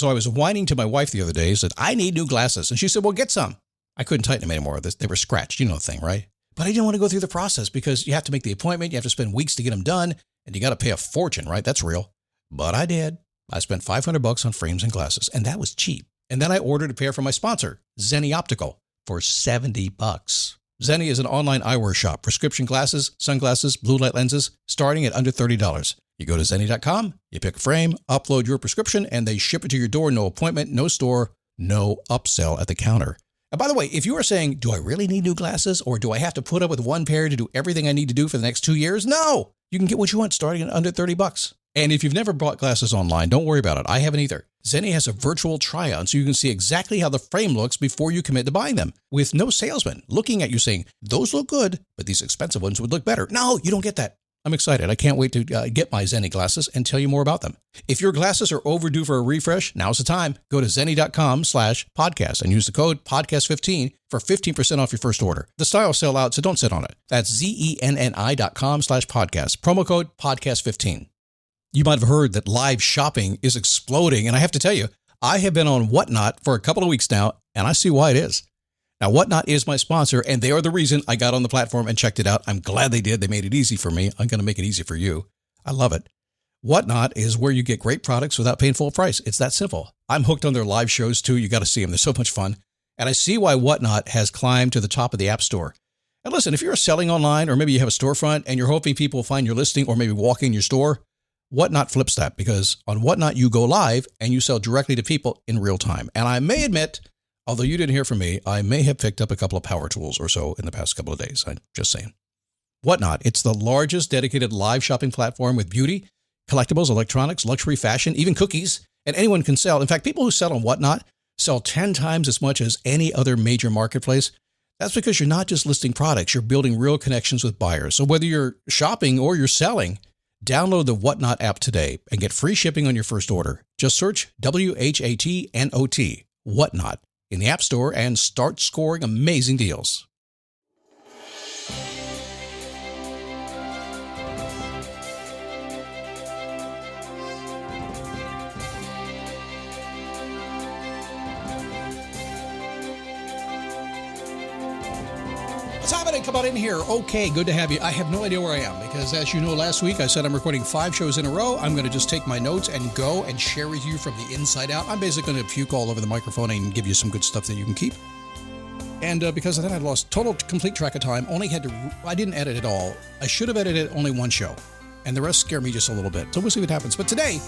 So I was whining to my wife the other day, said, I need new glasses. And she said, well, get some. I couldn't tighten them anymore. They were scratched. You know the thing, right? But I didn't want to go through the process because you have to make the appointment. You have to spend weeks to get them done. And you got to pay a fortune, right? That's real. But I did. I spent $500 on frames and glasses, and that was cheap. And then I ordered a pair from my sponsor, Zenni Optical, for $70. Zenni is an online eyewear shop. Prescription glasses, sunglasses, blue light lenses, starting at under $30. You go to Zenni.com, you pick a frame, upload your prescription, and they ship it to your door. No appointment, no store, no upsell at the counter. And by the way, if you are saying, do I really need new glasses, or do I have to put up with one pair to do everything I need to do for the next 2 years? No! You can get what you want starting at under $30. And if you've never bought glasses online, don't worry about it. I haven't either. Zenni has a virtual try-on, so you can see exactly how the frame looks before you commit to buying them, with no salesman looking at you saying, those look good, but these expensive ones would look better. No, you don't get that. I'm excited. I can't wait to get my Zenni glasses and tell you more about them. If your glasses are overdue for a refresh, now's the time. Go to Zenni.com/podcast and use the code podcast15 for 15% off your first order. The styles sell out, so don't sit on it. That's Zenni.com/podcast. Promo code podcast15. You might have heard that live shopping is exploding, and I have to tell you, I have been on Whatnot for a couple of weeks now, and I see why it is. Now, Whatnot is my sponsor, and they are the reason I got on the platform and checked it out. I'm glad they did. They made it easy for me. I'm going to make it easy for you. I love it. Whatnot is where you get great products without paying full price. It's that simple. I'm hooked on their live shows, too. You got to see them. They're so much fun. And I see why Whatnot has climbed to the top of the App Store. And listen, if you're selling online, or maybe you have a storefront and you're hoping people will find your listing or maybe walk in your store, Whatnot flips that, because on Whatnot, you go live and you sell directly to people in real time. And I may admit, although you didn't hear from me, I may have picked up a couple of power tools or so in the past couple of days. I'm just saying. Whatnot, it's the largest dedicated live shopping platform with beauty, collectibles, electronics, luxury, fashion, even cookies, and anyone can sell. In fact, people who sell on Whatnot sell 10 times as much as any other major marketplace. That's because you're not just listing products, you're building real connections with buyers. So whether you're shopping or you're selling, download the Whatnot app today and get free shipping on your first order. Just search WHATNOT, Whatnot, in the App Store and start scoring amazing deals. What's happening? Come on in here. Okay, good to have you. I have no idea where I am because, as you know, last week I said I'm recording 5 shows in a row. I'm going to just take my notes and go and share with you from the inside out. I'm basically going to puke all over the microphone and give you some good stuff that you can keep. And because of that, I lost complete track of time. I didn't edit at all. I should have edited only one show, and the rest scare me just a little bit. So we'll see what happens. But today,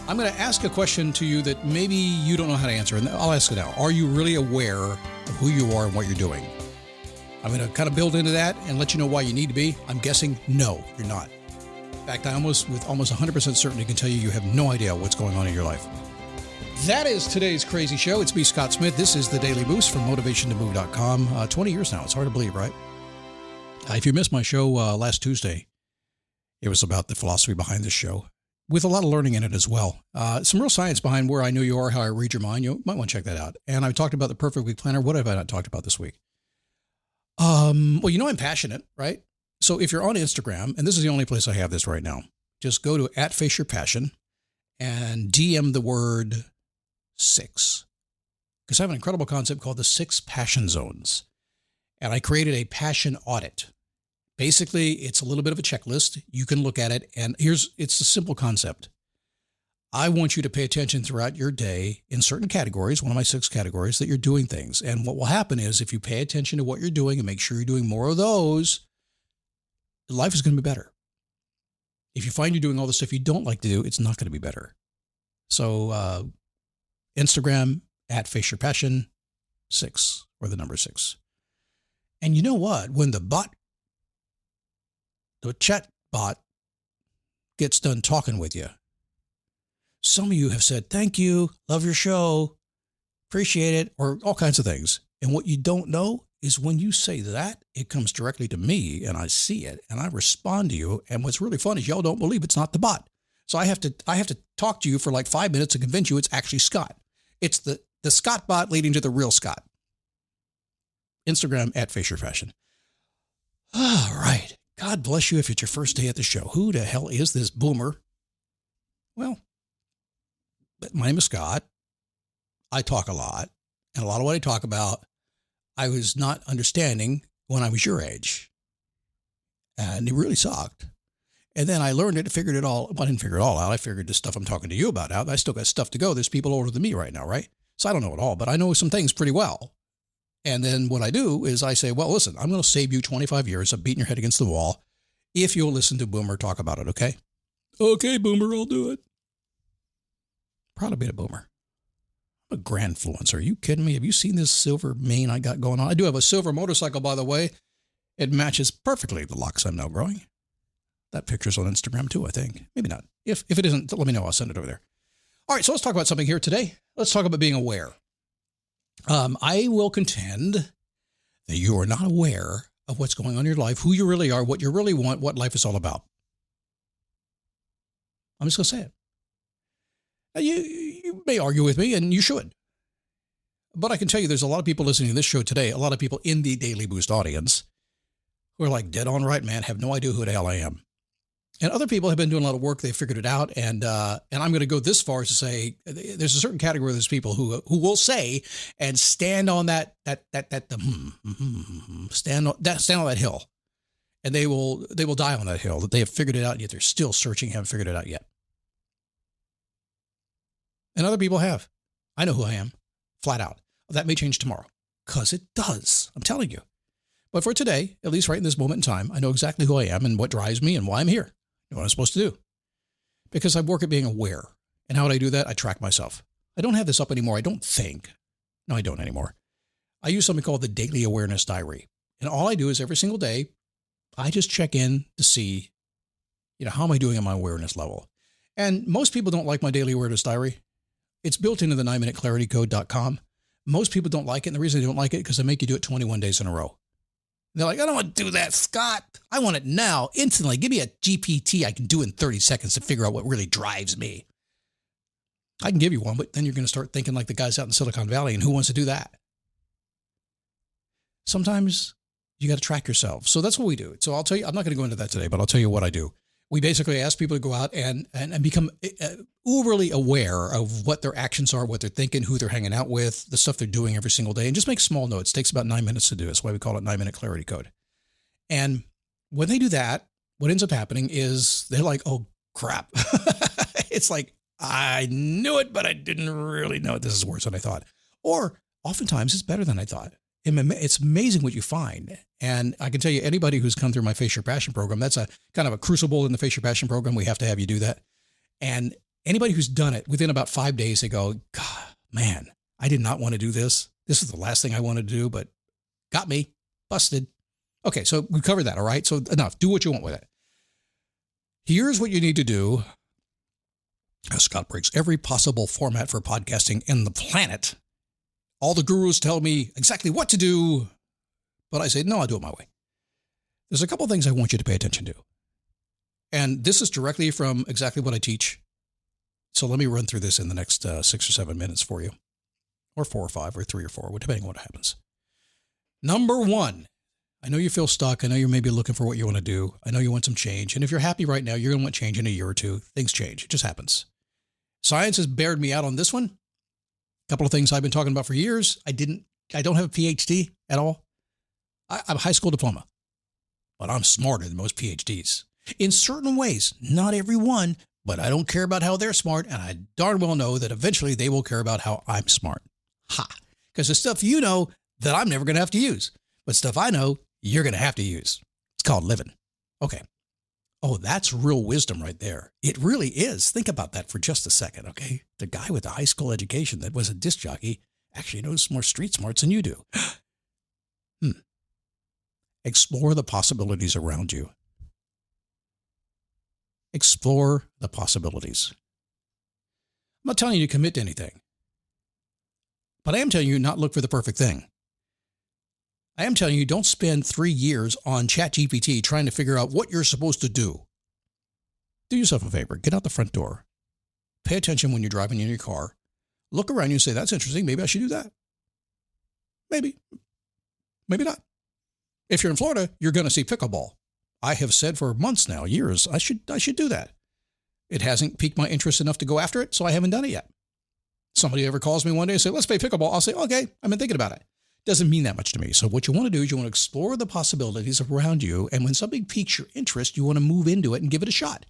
I'm going to ask a question to you that maybe you don't know how to answer, and I'll ask it now. Are you really aware of who you are and what you're doing? I'm going to kind of build into that and let you know why you need to be. I'm guessing no, you're not. In fact, with almost 100% certainty can tell you have no idea what's going on in your life. That is today's crazy show. It's me, Scott Smith. This is the Daily Boost from motivationtomove.com. 20 years now. It's hard to believe, right? If you missed my show last Tuesday, it was about the philosophy behind this show, with a lot of learning in it as well. Some real science behind where I know you are, how I read your mind. You might want to check that out. And I talked about the Perfect Week Planner. What have I not talked about this week? Well, you know I'm passionate, right? So if you're on Instagram, and this is the only place I have this right now, just go to @FaceYourPassion and DM the word 6. Because I have an incredible concept called the 6 Passion Zones. And I created a passion audit. Basically, it's a little bit of a checklist. You can look at it, and it's a simple concept. I want you to pay attention throughout your day in certain categories, one of my 6 categories, that you're doing things. And what will happen is if you pay attention to what you're doing and make sure you're doing more of those, life is going to be better. If you find you're doing all the stuff you don't like to do, it's not going to be better. So Instagram, @FaceYourPassion 6, or the number 6. And you know what? When the chat bot gets done talking with you, some of you have said, thank you, love your show, appreciate it, or all kinds of things. And what you don't know is when you say that, it comes directly to me and I see it and I respond to you. And what's really fun is y'all don't believe it's not the bot. So I have to talk to you for like 5 minutes to convince you it's actually Scott. It's the Scott bot leading to the real Scott. Instagram @FaceYourPassion. All right. God bless you if it's your first day at the show. Who the hell is this boomer? Well, My name is Scott. I talk a lot. And a lot of what I talk about, I was not understanding when I was your age. And it really sucked. And then I learned it, figured it all. Well, I didn't figure it all out. I figured the stuff I'm talking to you about out. I still got stuff to go. There's people older than me right now, right? So I don't know it all, but I know some things pretty well. And then what I do is I say, well, listen, I'm going to save you 25 years of beating your head against the wall if you'll listen to Boomer talk about it, okay? Okay, Boomer, I'll do it. Proud to be a Boomer. I'm a grand influencer. Are you kidding me? Have you seen this silver mane I got going on? I do have a silver motorcycle, by the way. It matches perfectly the locks I'm now growing. That picture's on Instagram too, I think. Maybe not. If it isn't, let me know. I'll send it over there. All right, so let's talk about something here today. Let's talk about being aware. I will contend that you are not aware of what's going on in your life, who you really are, what you really want, what life is all about. I'm just going to say it. Now, you may argue with me, and you should. But I can tell you there's a lot of people listening to this show today, a lot of people in the Daily Boost audience who are like, dead on right, man, have no idea who the hell I am. And other people have been doing a lot of work. They figured it out. And I'm going to go this far as to say there's a certain category of those people who will say and stand on stand on that hill. And they will die on that hill, that they have figured it out, yet they're still searching, haven't figured it out yet. And other people have. I know who I am, flat out. That may change tomorrow, because it does. I'm telling you. But for today, at least right in this moment in time, I know exactly who I am and what drives me and why I'm here. I know what I'm supposed to do. Because I work at being aware. And how do I do that? I track myself. I don't have this up anymore, I don't think. No, I don't anymore. I use something called the Daily Awareness Diary. And all I do is every single day, I just check in to see, how am I doing on my awareness level? And most people don't like my Daily Awareness Diary. It's built into the 9minuteclaritycode.com. Most people don't like it. And the reason they don't like it is because I make you do it 21 days in a row. They're like, I don't want to do that, Scott. I want it now, instantly. Give me a GPT I can do in 30 seconds to figure out what really drives me. I can give you one, but then you're going to start thinking like the guys out in Silicon Valley, and who wants to do that? Sometimes you got to track yourself. So that's what we do. So I'll tell you, I'm not going to go into that today, but I'll tell you what I do. We basically ask people to go out and become uberly aware of what their actions are, what they're thinking, who they're hanging out with, the stuff they're doing every single day, and just make small notes. It takes about 9 minutes to do. That's why we call it 9-minute clarity code. And when they do that, what ends up happening is they're like, oh, crap. It's like, I knew it, but I didn't really know it. This is worse than I thought. Or oftentimes it's better than I thought. It's amazing what you find. And I can tell you, anybody who's come through my Face Your Passion program, that's a kind of a crucible in the Face Your Passion program. We have to have you do that. And anybody who's done it within about 5 days, they go, God, man, I did not want to do this. This is the last thing I wanted to do, but got me busted. Okay. So we covered that. All right. So enough, do what you want with it. Here's what you need to do. Scott breaks every possible format for podcasting in the planet. All the gurus tell me exactly what to do, but I say, no, I'll do it my way. There's a couple of things I want you to pay attention to. And this is directly from exactly what I teach. So let me run through this in the next 6 or 7 minutes for you, or 4 or 5 or 3 or 4, depending on what happens. Number one, I know you feel stuck. I know you're maybe looking for what you want to do. I know you want some change. And if you're happy right now, you're going to want change in a year or two. Things change. It just happens. Science has bared me out on this one. A couple of things I've been talking about for years. I don't have a PhD at all. I have a high school diploma, but I'm smarter than most PhDs in certain ways, not every one, but I don't care about how they're smart. And I darn well know that eventually they will care about how I'm smart. Ha! Because the stuff you know that I'm never going to have to use, but stuff I know you're going to have to use. It's called living. Okay. Oh, that's real wisdom right there. It really is. Think about that for just a second, okay? The guy with the high school education that was a disc jockey actually knows more street smarts than you do. Explore the possibilities around you. Explore the possibilities. I'm not telling you to commit to anything, but I am telling you not look for the perfect thing. I am telling you, don't spend 3 years on ChatGPT trying to figure out what you're supposed to do. Do yourself a favor. Get out the front door. Pay attention when you're driving in your car. Look around you and say, that's interesting. Maybe I should do that. Maybe. Maybe not. If you're in Florida, you're going to see pickleball. I have said for months now, years, I should do that. It hasn't piqued my interest enough to go after it, so I haven't done it yet. Somebody ever calls me one day and say, let's play pickleball. I'll say, okay, I've been thinking about it. Doesn't mean that much to me. So what you want to do is you want to explore the possibilities around you. And when something piques your interest, you want to move into it and give it a shot.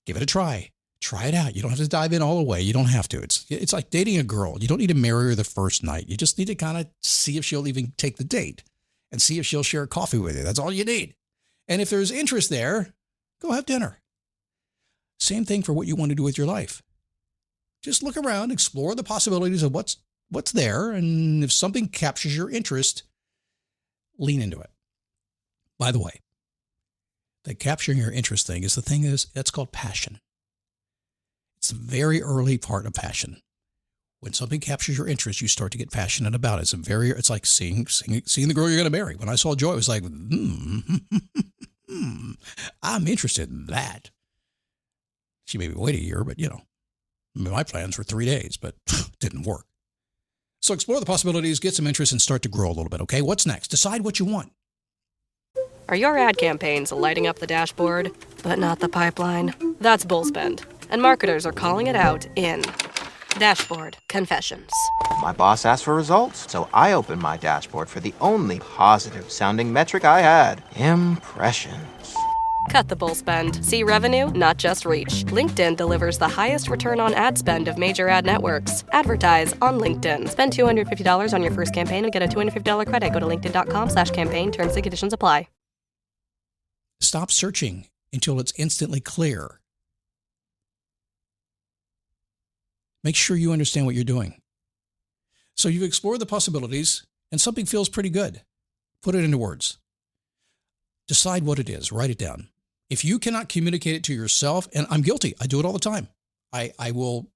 Give it a try. Try it out. You don't have to dive in all the way. You don't have to. It's like dating a girl. You don't need to marry her the first night. You just need to kind of see if she'll even take the date and see if she'll share coffee with you. That's all you need. And if there's interest there, go have dinner. Same thing for what you want to do with your life. Just look around, explore the possibilities of what's there. And if something captures your interest, lean into it. By the way, the capturing your interest thing is that's called passion. It's a very early part of passion. When something captures your interest, you start to get passionate about it. It's like seeing the girl you're going to marry. When I saw Joy, it was like, I'm interested in that. She maybe wait a year, but my plans were 3 days, but didn't work. So explore the possibilities, get some interest, and start to grow a little bit, okay? What's next? Decide what you want. Are your ad campaigns lighting up the dashboard, but not the pipeline? That's bullspend, and marketers are calling it out in Dashboard Confessions. My boss asked for results, so I opened my dashboard for the only positive-sounding metric I had, impressions. Cut the bull spend. See revenue, not just reach. LinkedIn delivers the highest return on ad spend of major ad networks. Advertise on LinkedIn. Spend $250 on your first campaign and get a $250 credit. Go to linkedin.com/campaign. Terms and conditions apply. Stop searching until it's instantly clear. Make sure you understand what you're doing. So you've explored the possibilities and something feels pretty good. Put it into words. Decide what it is. Write it down. If you cannot communicate it to yourself, and I'm guilty, I do it all the time. I do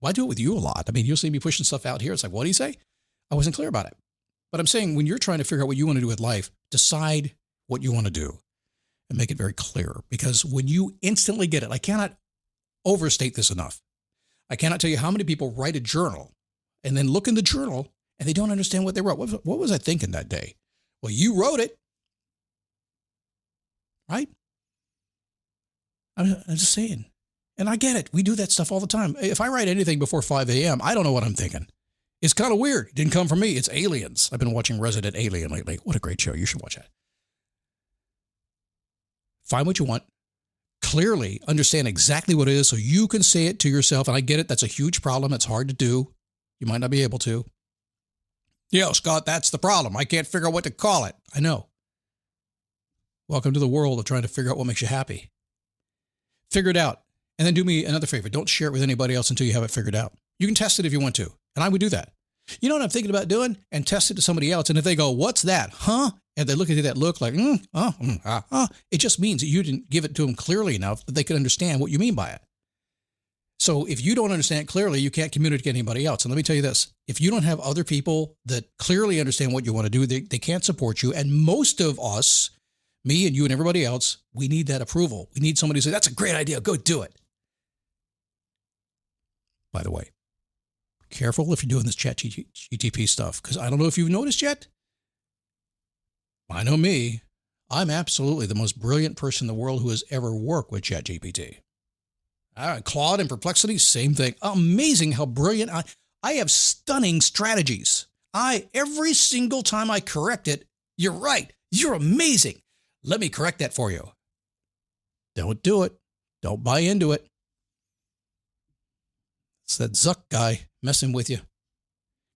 it with you a lot. I mean, you'll see me pushing stuff out here. It's like, what do you say? I wasn't clear about it. But I'm saying when you're trying to figure out what you want to do with life, decide what you want to do and make it very clear. Because when you instantly get it, I cannot overstate this enough. I cannot tell you how many people write a journal and then look in the journal and they don't understand what they wrote. What was I thinking that day? Well, you wrote it. Right? I'm just saying. And I get it. We do that stuff all the time. If I write anything before 5 a.m., I don't know what I'm thinking. It's kind of weird. It didn't come from me. It's Aliens. I've been watching Resident Alien lately. What a great show. You should watch that. Find what you want. Clearly understand exactly what it is so you can say it to yourself. And I get it. That's a huge problem. It's hard to do. You might not be able to. Yeah, Scott, that's the problem. I can't figure out what to call it. I know. Welcome to the world of trying to figure out what makes you happy. Figure it out. And then do me another favor. Don't share it with anybody else until you have it figured out. You can test it if you want to. And I would do that. You know what I'm thinking about doing? And test it to somebody else. And if they go, what's that? Huh? And they look at you that look like, it just means that you didn't give it to them clearly enough that they could understand what you mean by it. So if you don't understand it clearly, you can't communicate to anybody else. And let me tell you this, if you don't have other people that clearly understand what you want to do, they can't support you. And most of us, me and you and everybody else, we need that approval. We need somebody to say, that's a great idea. Go do it. By the way, careful if you're doing this ChatGPT stuff, because I don't know if you've noticed yet. I know me. I'm absolutely the most brilliant person in the world who has ever worked with ChatGPT. Claude and Perplexity, same thing. Amazing how brilliant. I have stunning strategies. Every single time I correct it, you're right. You're amazing. Let me correct that for you. Don't do it. Don't buy into it. It's that Zuck guy messing with you.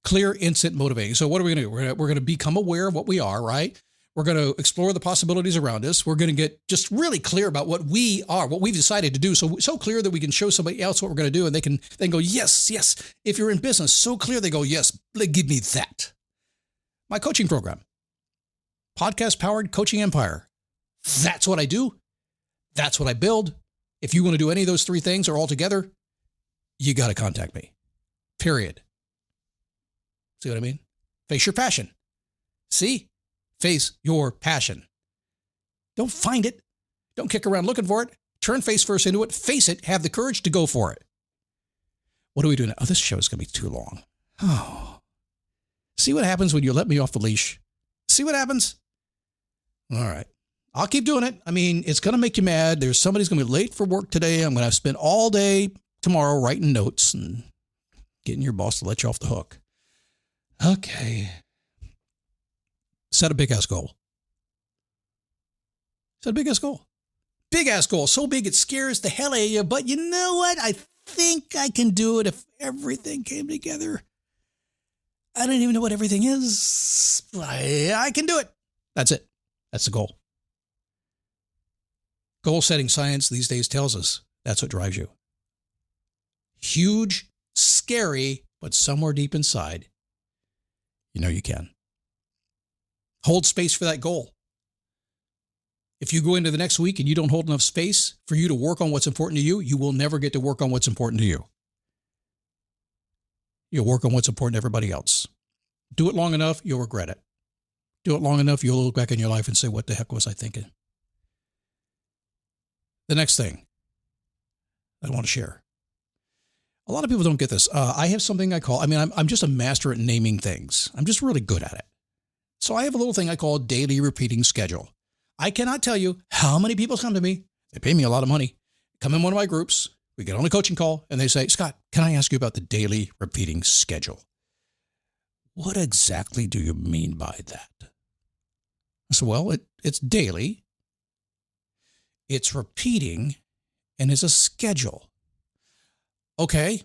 Clear, instant, motivating. So what are we going to do? We're going to become aware of what we are, right? We're going to explore the possibilities around us. We're going to get just really clear about what we are, what we've decided to do. So clear that we can show somebody else what we're going to do. And they can go, yes, yes. If you're in business, so clear they go, yes, give me that. My coaching program, podcast-powered coaching empire. That's what I do. That's what I build. If you want to do any of those three things or all together, you got to contact me. Period. See what I mean? Face your passion. See? Face your passion. Don't find it. Don't kick around looking for it. Turn face first into it. Face it. Have the courage to go for it. What are we doing now? Oh, this show is going to be too long. Oh. See what happens when you let me off the leash? See what happens? All right. I'll keep doing it. I mean, it's going to make you mad. Somebody's going to be late for work today. I'm going to spend all day tomorrow writing notes and getting your boss to let you off the hook. Okay. Set a big-ass goal. Set a big-ass goal. Big-ass goal. So big it scares the hell out of you, but you know what? I think I can do it if everything came together. I don't even know what everything is. I can do it. That's it. That's the goal. Goal-setting science these days tells us that's what drives you. Huge, scary, but somewhere deep inside, you know you can. Hold space for that goal. If you go into the next week and you don't hold enough space for you to work on what's important to you, you will never get to work on what's important to you. You'll work on what's important to everybody else. Do it long enough, you'll regret it. Do it long enough, you'll look back in your life and say, what the heck was I thinking? The next thing I want to share. A lot of people don't get this. I have something I'm just a master at naming things. I'm just really good at it. So I have a little thing I call a daily repeating schedule. I cannot tell you how many people come to me. They pay me a lot of money. Come in one of my groups. We get on a coaching call and they say, Scott, can I ask you about the daily repeating schedule? What exactly do you mean by that? I said, well, it's daily. It's repeating and it's a schedule. Okay.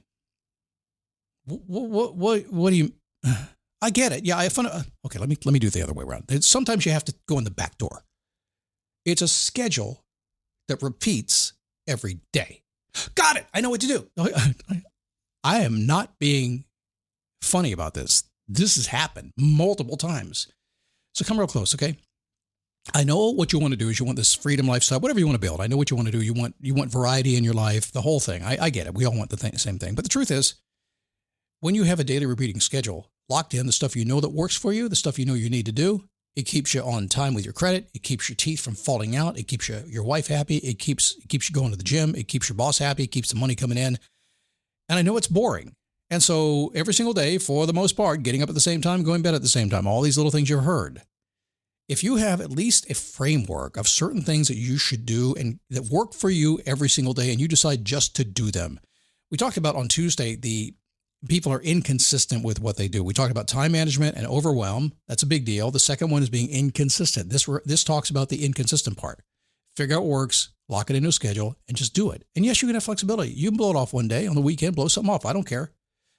What do you, I get it. Yeah. Okay. Let me do it the other way around. Sometimes you have to go in the back door. It's a schedule that repeats every day. Got it. I know what to do. I am not being funny about this. This has happened multiple times. So come real close. Okay. I know what you want to do is you want this freedom lifestyle, whatever you want to build. I know what you want to do. You want variety in your life, the whole thing. I get it. We all want the same thing. But the truth is, when you have a daily repeating schedule locked in, the stuff you know that works for you, the stuff you know you need to do, it keeps you on time with your credit. It keeps your teeth from falling out. It keeps your wife happy. It keeps you going to the gym. It keeps your boss happy. It keeps the money coming in. And I know it's boring. And so every single day, for the most part, getting up at the same time, going to bed at the same time, all these little things you've heard. If you have at least a framework of certain things that you should do and that work for you every single day, and you decide just to do them. We talked about on Tuesday, the people are inconsistent with what they do. We talked about time management and overwhelm. That's a big deal. The second one is being inconsistent. This talks about the inconsistent part. Figure out what works, lock it into a schedule, and just do it. And yes, you can have flexibility. You can blow it off one day on the weekend, blow something off. I don't care.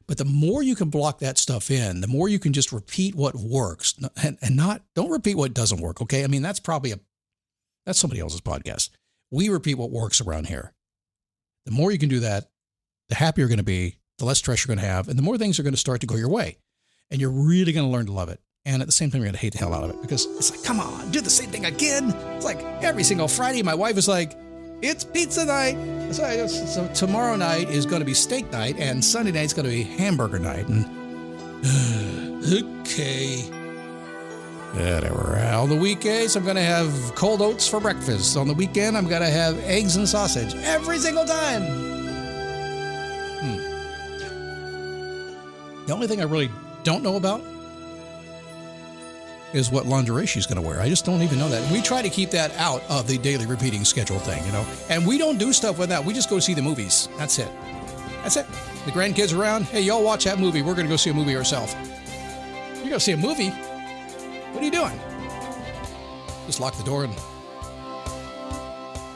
But the more you can block that stuff in, the more you can just repeat what works and don't repeat what doesn't work. Okay. I mean, that's somebody else's podcast. We repeat what works around here. The more you can do that, the happier you're going to be, the less stress you're going to have, and the more things are going to start to go your way. And you're really going to learn to love it. And at the same time, you're going to hate the hell out of it because it's like, come on, do the same thing again. It's like every single Friday, my wife is like, it's pizza night. So tomorrow night is going to be steak night, and Sunday night is going to be hamburger night. And okay, whatever. On the weekdays, I'm going to have cold oats for breakfast. On the weekend, I'm going to have eggs and sausage every single time. The only thing I really don't know about is what lingerie she's going to wear. I just don't even know that. And we try to keep that out of the daily repeating schedule thing, you know. And we don't do stuff with that. We just go see the movies. That's it. That's it. The grandkids are around. Hey, y'all watch that movie. We're going to go see a movie ourselves. You're going to see a movie? What are you doing? Just lock the door and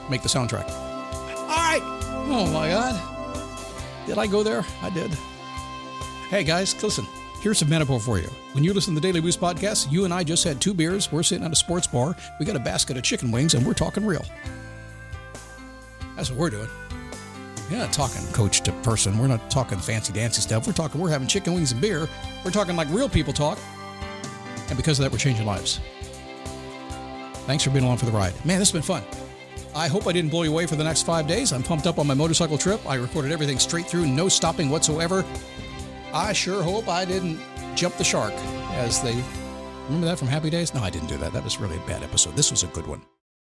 make the soundtrack. All right. Oh, my God. Did I go there? I did. Hey, guys, listen. Here's some metaphor for you. When you listen to the Daily Boost podcast, you and I just had 2 beers. We're sitting at a sports bar. We got a basket of chicken wings, and we're talking real. That's what we're doing. We're not talking coach to person. We're not talking fancy dancy stuff. We're having chicken wings and beer. We're talking like real people talk. And because of that, we're changing lives. Thanks for being along for the ride. Man, this has been fun. I hope I didn't blow you away for the next 5 days. I'm pumped up on my motorcycle trip. I recorded everything straight through, no stopping whatsoever. I sure hope I didn't jump the shark, as they... Remember that from Happy Days? No, I didn't do that. That was really a bad episode. This was a good one.